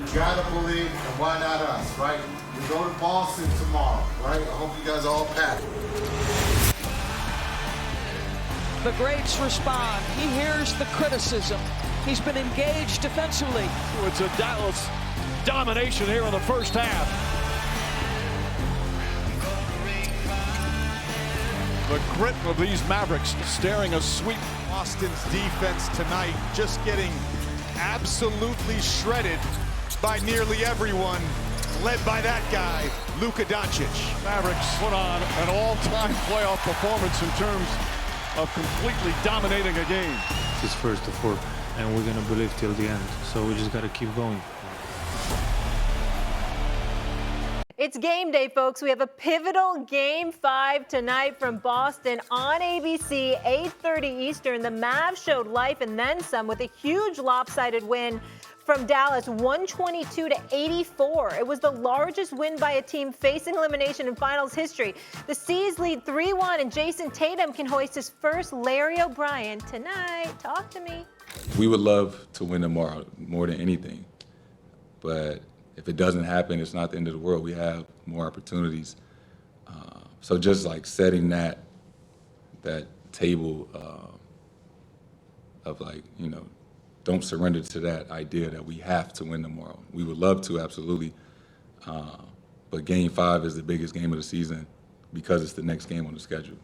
You gotta believe, and why not us, right? We go to Boston tomorrow, right? I hope you guys all pack. The greats respond. He hears the criticism. He's been engaged defensively. It's a Dallas domination here in the first half. The grit of these Mavericks staring a sweep. Boston's defense tonight just getting absolutely shredded by nearly everyone, led by that guy, Luka Doncic. Mavericks put on an all-time playoff performance in terms of completely dominating a game. It's first to four, and we're gonna believe till the end. So we just gotta keep going. It's game day, folks. We have a pivotal Game 5 tonight from Boston on ABC, 8:30 Eastern. The Mavs showed life and then some with a huge lopsided win from Dallas, 122-84. It was the largest win by a team facing elimination in finals history. The C's lead 3-1, and Jason Tatum can hoist his first Larry O'Brien tonight. Talk to me. We would love to win tomorrow more than anything, but if it doesn't happen, it's not the end of the world. We have more opportunities. So just like setting that table of like, you know, don't surrender to that idea that we have to win tomorrow. We would love to, absolutely. But Game 5 is the biggest game of the season because it's the next game on the schedule.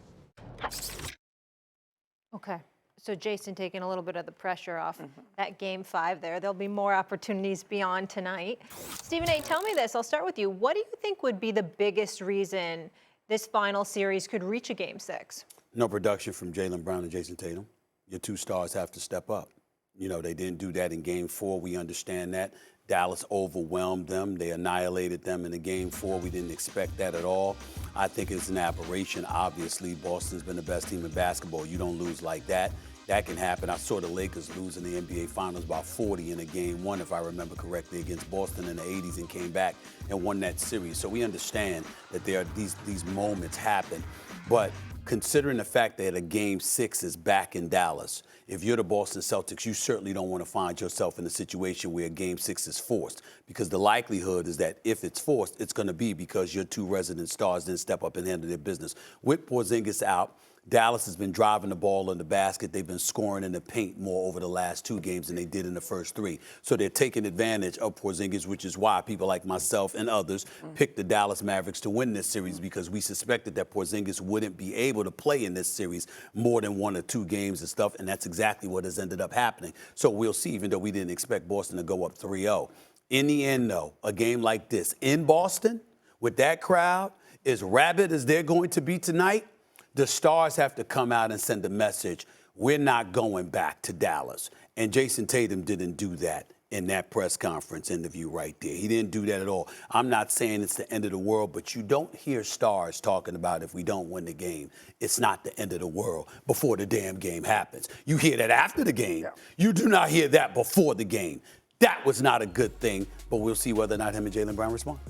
Okay. So Jason taking a little bit of the pressure off that Game 5 there. There'll be more opportunities beyond tonight. Stephen A., tell me this. I'll start with you. What do you think would be the biggest reason this final series could reach a Game 6? No production from Jaylen Brown and Jason Tatum. Your two stars have to step up. You know, they didn't do that in Game 4. We understand that. Dallas overwhelmed them. They annihilated them in the Game 4. We didn't expect that at all. I think it's an aberration. Obviously, Boston's been the best team in basketball. You don't lose like that. That can happen. I saw the Lakers lose in the NBA Finals by 40 in a Game 1, if I remember correctly, against Boston in the 80s and came back and won that series. So we understand that there are these moments happen. But considering the fact that a Game 6 is back in Dallas, if you're the Boston Celtics, you certainly don't want to find yourself in a situation where Game 6 is forced, because the likelihood is that if it's forced, it's going to be because your two resident stars didn't step up and handle their business. With Porzingis out, Dallas has been driving the ball in the basket. They've been scoring in the paint more over the last 2 games than they did in the first 3. So they're taking advantage of Porzingis, which is why people like myself and others picked the Dallas Mavericks to win this series, because we suspected that Porzingis wouldn't be able to play in this series more than 1 or 2 games and stuff, and that's exactly what has ended up happening. So we'll see, even though we didn't expect Boston to go up 3-0. In the end, though, a game like this in Boston with that crowd, as rabid as they're going to be tonight, the stars have to come out and send a message. We're not going back to Dallas. And Jason Tatum didn't do that in that press conference interview right there. He didn't do that at all. I'm not saying it's the end of the world, but you don't hear stars talking about if we don't win the game, it's not the end of the world before the damn game happens. You hear that after the game. Yeah. You do not hear that before the game. That was not a good thing, but we'll see whether or not him and Jaylen Brown respond.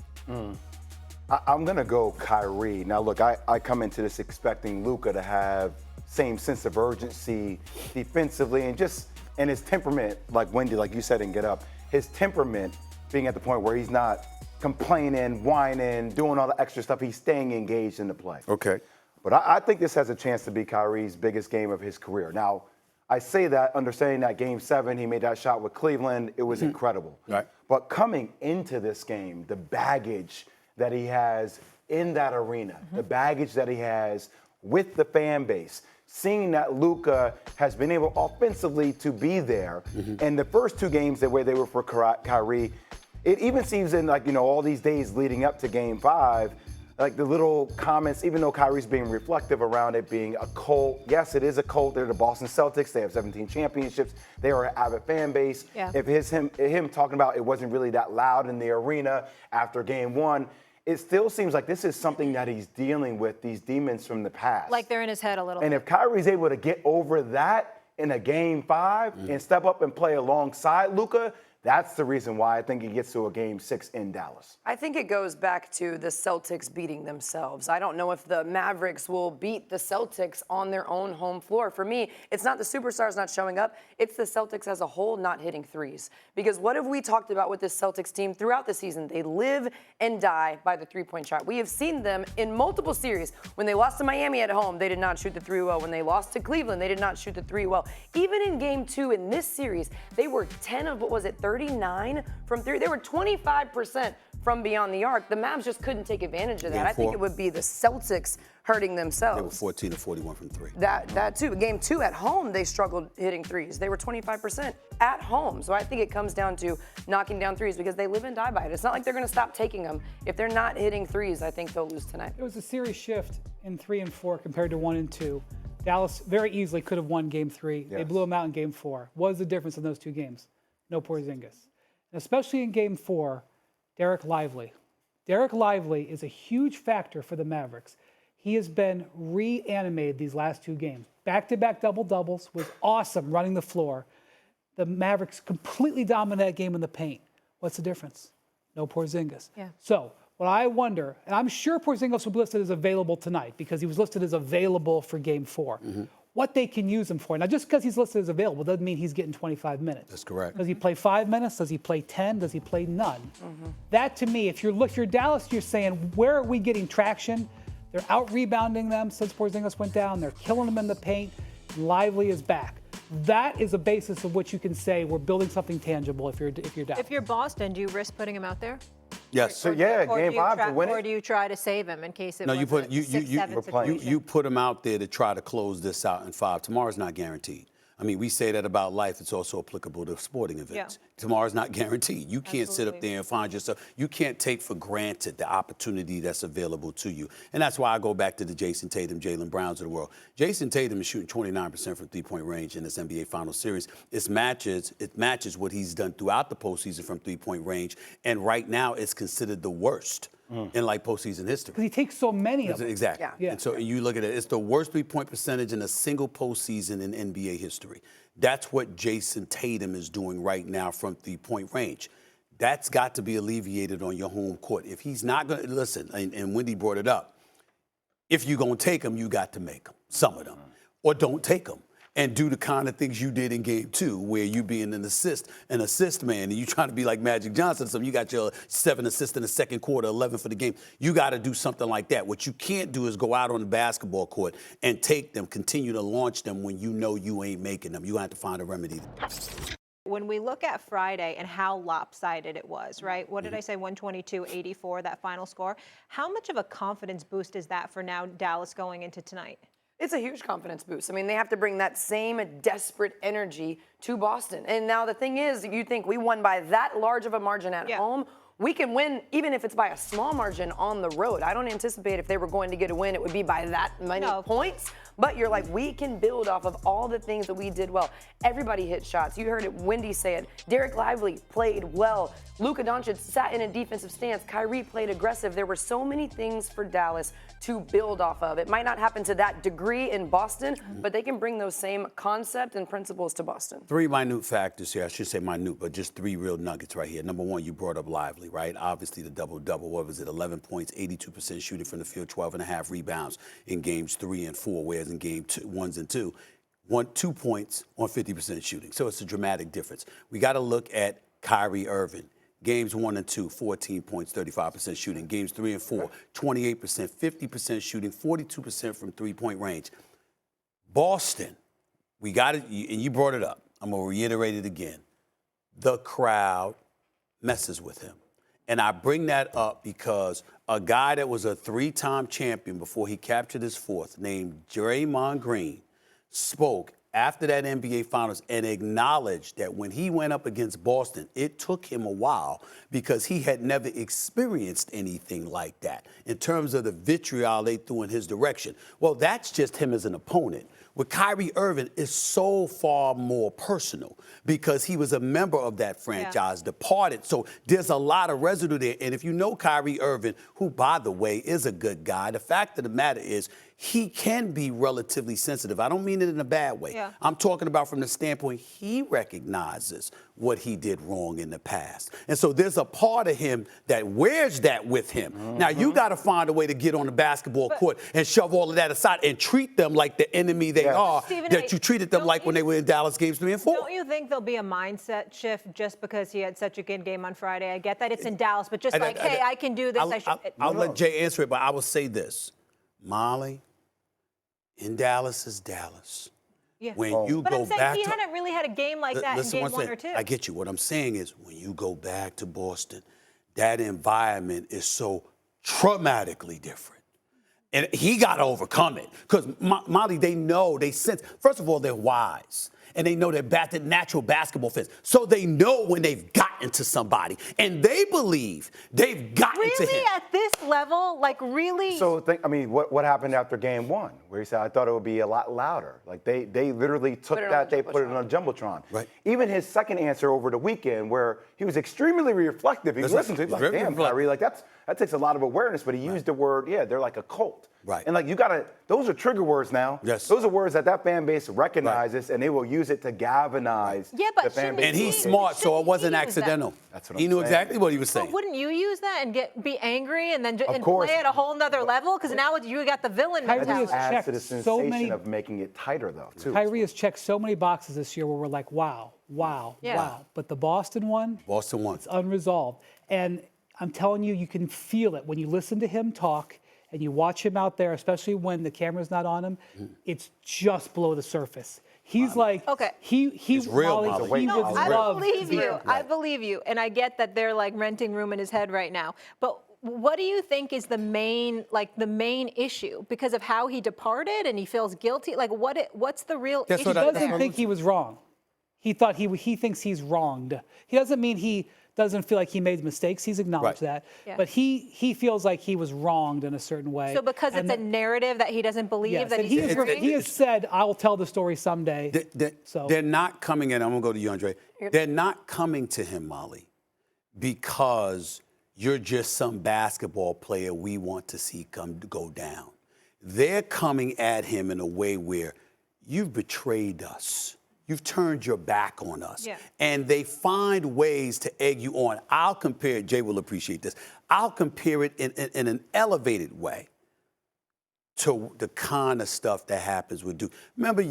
I'm going to go Kyrie. Now, look, I come into this expecting Luka to have same sense of urgency defensively and his temperament, like Wendy, like you said, and Get Up, his temperament being at the point where he's not complaining, whining, doing all the extra stuff. He's staying engaged in the play. Okay. But I think this has a chance to be Kyrie's biggest game of his career. Now, I say that understanding that Game 7, he made that shot with Cleveland. It was incredible. Right. But coming into this game, the baggage that he has in that arena, the baggage that he has with the fan base, seeing that Luka has been able offensively to be there. And the first 2 games, the way they were for Kyrie, it even seems in all these days leading up to Game 5, like the little comments, even though Kyrie's being reflective around it being a cult. Yes, it is a cult. They're the Boston Celtics. They have 17 championships. They are an avid fan base. Yeah. If him talking about it wasn't really that loud in the arena after Game 1, it still seems like this is something that he's dealing with, these demons from the past. Like they're in his head a little bit. And if Kyrie's able to get over that in a Game 5 and step up and play alongside Luka, That's the reason why I think he gets to a game 6 in Dallas. I think it goes back to the Celtics beating themselves. I don't know if the Mavericks will beat the Celtics on their own home floor. For me, it's not the superstars not showing up. It's the Celtics as a whole not hitting threes. Because what have we talked about with this Celtics team throughout the season? They live and die by the three-point shot. We have seen them in multiple series. When they lost to Miami at home, they did not shoot the three well. When they lost to Cleveland, they did not shoot the three well. Even in game 2 in this series, they were 10 of, 39 from three. They were 25% from beyond the arc. The Mavs just couldn't take advantage of that. I think it would be the Celtics hurting themselves. They were 14 of 41 from three. That too. Game 2 at home, they struggled hitting threes. They were 25% at home. So I think it comes down to knocking down threes because they live and die by it. It's not like they're going to stop taking them. If they're not hitting threes, I think they'll lose tonight. It was a series shift in 3 and 4 compared to 1 and 2. Dallas very easily could have won game 3. Yes. They blew them out in game 4. What was the difference in those two games? No Porzingis. And especially in game 4, Derek Lively. Derek Lively is a huge factor for the Mavericks. He has been reanimated these last 2 games. Back-to-back double-doubles, was awesome running the floor. The Mavericks completely dominated that game in the paint. What's the difference? No Porzingis. Yeah. So what I wonder, and I'm sure Porzingis will be listed as available tonight because he was listed as available for game 4. Mm-hmm. What they can use him for. Now, just because he's listed as available doesn't mean he's getting 25 minutes. That's correct. Does he play 5 minutes? Does he play 10? Does he play none? Mm-hmm. That, to me, if you're Dallas, you're saying, where are we getting traction? They're out-rebounding them since Porzingis went down. They're killing them in the paint. Lively is back. That is a basis of which you can say we're building something tangible if you're Dallas. If you're Boston, do you risk putting him out there? Yes. So yeah, game 5 to win it. Or do you try to save him in case it no, was you put a 6-7 situation? you put him out there to try to close this out in 5. Tomorrow's not guaranteed. I mean, we say that about life. It's also applicable to sporting events. Yeah. Tomorrow's not guaranteed. You can't sit up there and find yourself. You can't take for granted the opportunity that's available to you. And that's why I go back to the Jason Tatum, Jaylen Browns of the world. Jason Tatum is shooting 29% from three-point range in this NBA Finals series. It matches what he's done throughout the postseason from three-point range. And right now, it's considered the worst in like postseason history. Because he takes so many of them. Exactly. Yeah. And so you look at it, it's the worst three-point percentage in a single postseason in NBA history. That's what Jason Tatum is doing right now from three-point range. That's got to be alleviated on your home court. If he's not going to, listen, and Wendy brought it up, if you're going to take them, you got to make them, some of them. Or don't take them. And do the kind of things you did in game 2, where you being an assist man, and you trying to be like Magic Johnson. So you got your 7 assists in the second quarter, 11 for the game. You got to do something like that. What you can't do is go out on the basketball court and take them, continue to launch them when you know you ain't making them. You have to find a remedy. When we look at Friday and how lopsided it was, right? What did I say, 122-84, that final score? How much of a confidence boost is that for now Dallas going into tonight? It's a huge confidence boost. I mean, they have to bring that same desperate energy to Boston. And now the thing is, you think we won by that large of a margin at home, we can win even if it's by a small margin on the road. I don't anticipate if they were going to get a win, it would be by that many points. But you're like, we can build off of all the things that we did well. Everybody hit shots. You heard it, Wendy say it. Derek Lively played well. Luka Doncic sat in a defensive stance. Kyrie played aggressive. There were so many things for Dallas to build off of. It might not happen to that degree in Boston, but they can bring those same concepts and principles to Boston. 3 minute factors here. I should say minute, but just 3 real nuggets right here. Number 1, you brought up Lively, right? Obviously the double-double. What was it? 11 points, 82% shooting from the field, 12.5 rebounds in games 3 and 4, whereas in game 1 and 2, 2 points on 50% shooting. So it's a dramatic difference. We got to look at Kyrie Irving. Games 1 and 2, 14 points, 35% shooting. Games 3 and 4, 28%, 50% shooting, 42% from three-point range. Boston, we got it, and you brought it up. I'm going to reiterate it again. The crowd messes with him. And I bring that up because a guy that was a 3-time champion before he captured his 4th, named Draymond Green, spoke after that NBA Finals and acknowledged that when he went up against Boston, it took him a while because he had never experienced anything like that in terms of the vitriol they threw in his direction. Well, that's just him as an opponent. With Kyrie Irving, it's so far more personal because he was a member of that franchise, departed. So there's a lot of residue there. And if you know Kyrie Irving, who, by the way, is a good guy, the fact of the matter is he can be relatively sensitive. I don't mean it in a bad way. I'm talking about from the standpoint he recognizes what he did wrong in the past. And so there's a part of him that wears that with him. Now, you got to find a way to get on the basketball court and shove all of that aside and treat them like the enemy they are, Stephen that A., you treated them like when they were in Dallas games 3 and 4. Don't you think there'll be a mindset shift just because he had such a good game on Friday? I get that it's in Dallas, but just hey, I can do this. I'll let Jay answer it, but I will say this. Molly, in Dallas is Dallas. Yeah. When you but go I'm saying back he to, hadn't really had a game like that in game 1 or 2. I get you. What I'm saying is when you go back to Boston, that environment is so traumatically different. And he got to overcome it. Because, Molly, they know, they sense, first of all, they're wise. And they know they're natural basketball fans. So they know when they've gotten to somebody. And they believe they've gotten to him. Really? At this level? Like, really? So, what happened after game 1? Where he said, I thought it would be a lot louder. Like, they literally took that, they put it on Jumbotron. Right. Even his second answer over the weekend, where he was extremely reflective. He listened to it, like, damn, Kyrie, like, that takes a lot of awareness. But he used the word, they're like a cult. Right. And, like, those are trigger words now. Yes. Those are words that fan base recognizes, and they will use it to galvanize the fan base. And he's smart, so it wasn't accidental. That's what I'm saying. He knew exactly what he was saying. But wouldn't you use that and be angry and then Of course. play at a whole nother level? Because now you got the villain Kyrie mentality. has Adds to the checked sensation of making it tighter, though, too. Kyrie has checked so many boxes this year where we're like, wow. But the Boston one, it's unresolved. And I'm telling you, you can feel it when you listen to him talk and you watch him out there, especially when the camera's not on him. It's just below the surface. He's like, he's real. I believe you. I believe you. And I get that they're like renting room in his head right now. But what do you think is the main issue? Because of how he departed and he feels guilty? Like, what's the real issue? He doesn't think he was wrong. He thinks he's wronged. He doesn't mean he doesn't feel like he made mistakes. He's acknowledged that. Yeah. But he feels like he was wronged in a certain way. So because it's a narrative that he doesn't believe that he has said, I will tell the story someday. They're not coming in. I'm going to go to you, Andre. They're not coming to him, Molly, because you're just some basketball player we want to see go down. They're coming at him in a way where you've betrayed us. You've turned your back on us. Yeah. And they find ways to egg you on. I'll compare it, Jay will appreciate this. I'll compare it in an elevated way to the kind of stuff that happens with Duke. Remember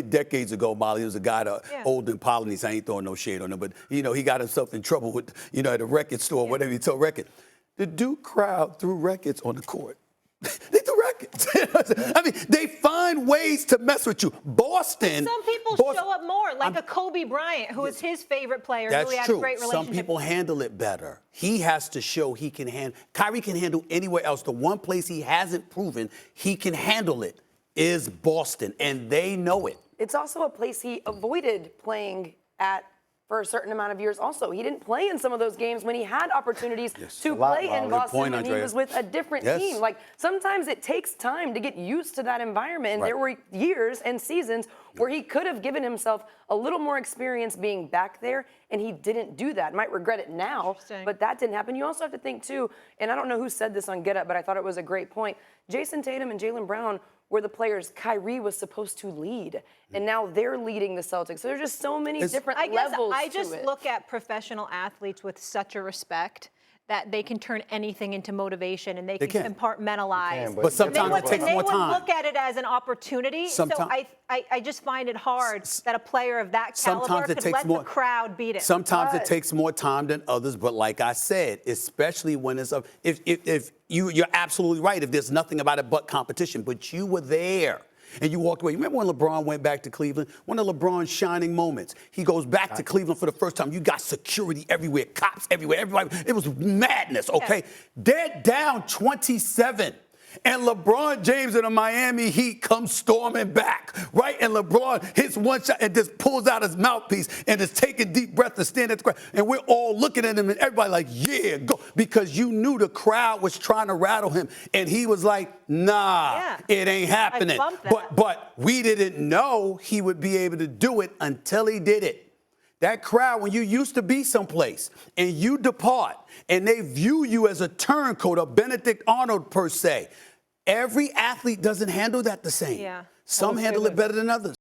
decades ago, Molly, there was a guy older than Polynese. I ain't throwing no shade on him, but, he got himself in trouble with, at a record store, whatever he told record. The Duke crowd threw records on the court. They threw records. I mean, they find ways to mess with you. Boston. Some people show up more, like a Kobe Bryant, who is his favorite player, who he had a great relationship. Some people handle it better. He has to show he can handle. Kyrie can handle anywhere else. The one place he hasn't proven he can handle it is Boston, and they know it. It's also a place he avoided playing at for a certain amount of years also. He didn't play in some of those games when he had opportunities to play in Boston when he was with a different team. Like, sometimes it takes time to get used to that environment. And there were years and seasons where he could have given himself a little more experience being back there, and he didn't do that. Might regret it now, but that didn't happen. You also have to think, too, and I don't know who said this on Get Up, but I thought it was a great point. Jason Tatum and Jaylen Brown were the players Kyrie was supposed to lead, and now they're leading the Celtics. So there's just so many different levels I just look at professional athletes with such a respect that they can turn anything into motivation and they can compartmentalize. But sometimes it takes more time. They would look at it as an opportunity. So I just find it hard that a player of that caliber could let the crowd beat it. Sometimes it takes more time than others, but like I said, especially when it's if you're absolutely right, if there's nothing about it but competition, but you were there. And you walked away. You remember when LeBron went back to Cleveland? One of LeBron's shining moments. He goes back to Cleveland for the first time. You got security everywhere, cops everywhere, everybody. It was madness, okay? They're down 27. And LeBron James in the Miami Heat comes storming back, right? And LeBron hits one shot and just pulls out his mouthpiece and is taking deep breaths to stand at the crowd. And we're all looking at him and everybody like, yeah, go. Because you knew the crowd was trying to rattle him. And he was like, nah, it ain't happening. But we didn't know he would be able to do it until he did it. That crowd, when you used to be someplace and you depart and they view you as a turncoat, a Benedict Arnold per se, every athlete doesn't handle that the same. Some handle it better than others.